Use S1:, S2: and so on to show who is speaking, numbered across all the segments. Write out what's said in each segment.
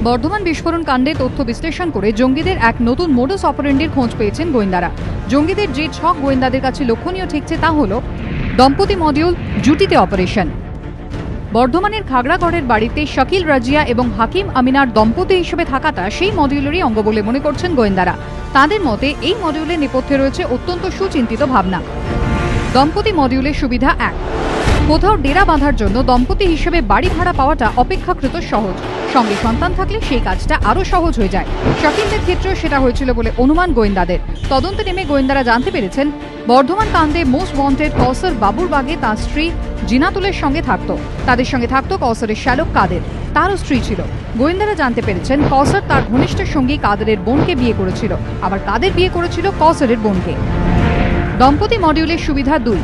S1: বর্ধমান বিস্ফোরণ কাণ্ডে তথ্য বিশ্লেষণ করে জঙ্গিদের এক নতুন মোডাস অপারেন্ডির খোঁজ পেয়েছেন গোয়েন্দারা। জঙ্গিদের যে ছক গোয়েন্দাদের কাছে লক্ষণীয় ঠেকছে তা হল দম্পতি মডিউল জুটিতে অপারেশন। বর্ধমানের খাগড়াগড়ের বাড়িতে শাকিল রাজিয়া এবং হাকিম আমিনার দম্পতি হিসেবে থাকাটা সেই মডিউলেরই অঙ্গ বলে মনে করছেন গোয়েন্দারা। তাদের মতে এই মডিউলের নেপথ্যে রয়েছে অত্যন্ত সুচিন্তিত ভাবনা। দম্পতি মডিউলের সুবিধা 1, কোথাও ডেরা বাঁধার জন্য দম্পতি হিসেবে বাড়ি ভাড়া পাওয়াটা অপেক্ষাকৃত সহজ। সঙ্গে সন্তান থাকলে সেই কাজটা আরও সহজ হয়ে যায়। শাকিলদের ক্ষেত্রেও সেটা হয়েছিল বলে অনুমান গোয়েন্দাদের। তদন্তে নেমে গোয়েন্দারা জানতে পেরেছেন বর্ধমান কাণ্ডে মোস্ট ওয়ান্টেড কৌসর বাবুরবাগে তাঁর স্ত্রী জিনাতুলের সঙ্গে থাকত। তাদের সঙ্গে থাকত কৌসরের শ্যালক কাদের, তারও স্ত্রী ছিল। গোয়েন্দারা জানতে পেরেছেন কৌসর তার ঘনিষ্ঠ সঙ্গী কাদেরের বোনকে বিয়ে করেছিল, আবার কাদের বিয়ে করেছিল কৌসরের বোনকে। দম্পতি মডিউলের সুবিধা 2,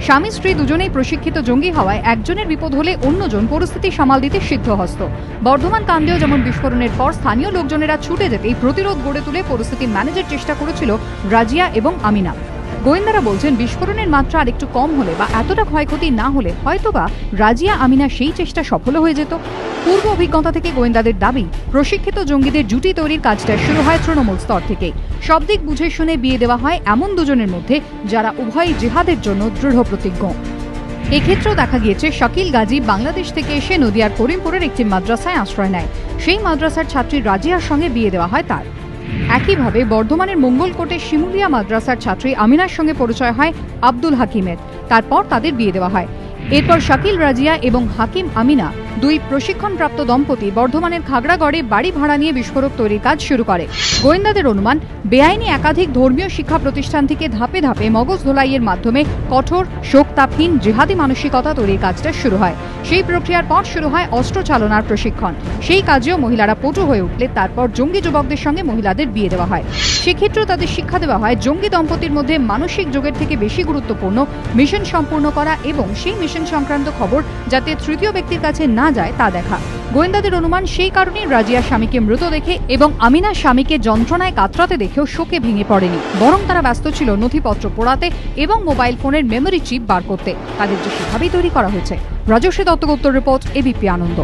S1: স্বামী স্ত্রী দুজনেই প্রশিক্ষিত জঙ্গি হওয়ায় একজনের বিপদ হলে অন্যজন পরিস্থিতি সামাল দিতে সিদ্ধহস্ত। বর্ধমান কাণ্ডেও যেমন বিস্ফোরণের পর স্থানীয় লোকজনেরা ছুটে যেতেই প্রতিরোধ গড়ে তুলে পরিস্থিতি ম্যানেজের চেষ্টা করেছিল রাজিয়া এবং আমিনা। গোয়েন্দারা বলছেন বিস্ফোরণের মাত্রা আরেকটু কম হলে বা এতটা ক্ষয়ক্ষতি না হলে হয়তোবা রাজিয়া আমিনা সেই চেষ্টা সফল হয়ে যেত। পূর্ব অভিজ্ঞতা থেকে গোয়েন্দাদের দাবি প্রশিক্ষিত জঙ্গিদের জুটি তৈরির কাজটা শুরু হয় তৃণমূল স্তর থেকেই। সব দিক বুঝে শুনে বিয়ে দেওয়া হয় এমন দুজনের মধ্যে যারা উভয়ই জিহাদের জন্য দৃঢ় প্রতিজ্ঞ। এক্ষেত্রেও দেখা গিয়েছে শাকিল গাজী বাংলাদেশ থেকে এসে নদিয়ার করিমপুরের একটি মাদ্রাসায় আশ্রয় নেয়। সেই মাদ্রাসার ছাত্রী রাজিয়ার সঙ্গে বিয়ে দেওয়া হয় তার। একইভাবে বর্ধমানের মঙ্গলকোটের শিমুলিয়া মাদ্রাসার ছাত্রী আমিনার সঙ্গে পরিচয় হয় আব্দুল হাকিমের। তারপর তাদের বিয়ে দেওয়া হয়। এরপর শাকিল রাজিয়া এবং হাকিম আমিনা দুই প্রশিক্ষণপ্রাপ্ত দম্পতি বর্ধমানের খাগড়াগড়ে বাড়ি ভাড়া নিয়ে বিস্ফোরক তৈরির কাজ শুরু করে। গোয়েন্দাদের অনুমান বেআইনি একাধিক ধর্মীয় শিক্ষা প্রতিষ্ঠান থেকে ধাপে ধাপে মগজ ধোলাইয়ের মাধ্যমে কঠোর শোকতাপহীন জিহাদি মানসিকতা তৈরির কাজটা শুরু হয়। সেই প্রক্রিয়ার পর শুরু হয় অস্ত্র চালনার প্রশিক্ষণ। সেই কাজেও মহিলারা পটু হয়ে উঠলে তারপর জঙ্গি যুবকদের সঙ্গে মহিলাদের বিয়ে দেওয়া হয়। সেক্ষেত্রেও তাদের শিক্ষা দেওয়া হয় জঙ্গি দম্পতির মধ্যে মানসিক যোগের থেকে বেশি গুরুত্বপূর্ণ মিশন সম্পূর্ণ করা এবং সেই মিশন সংক্রান্ত খবর যাতে তৃতীয় ব্যক্তির কাছে না যায় তা দেখা। গোয়েন্দাদের অনুমান সেই কারণেই রাজিয়া স্বামীকে মৃত দেখে এবং আমিনা স্বামীকে যন্ত্রণায় কাতরাতে দেখেও শোকে ভেঙে পড়েনি, বরং তারা ব্যস্ত ছিল নথিপত্র পোড়াতে এবং মোবাইল ফোনের মেমোরি চিপ বার করতে। তাদের যে সেভাবেই তৈরি করা হয়েছে। রাজস্বী দত্তগুপ্তর রিপোর্ট, এবিপি আনন্দ।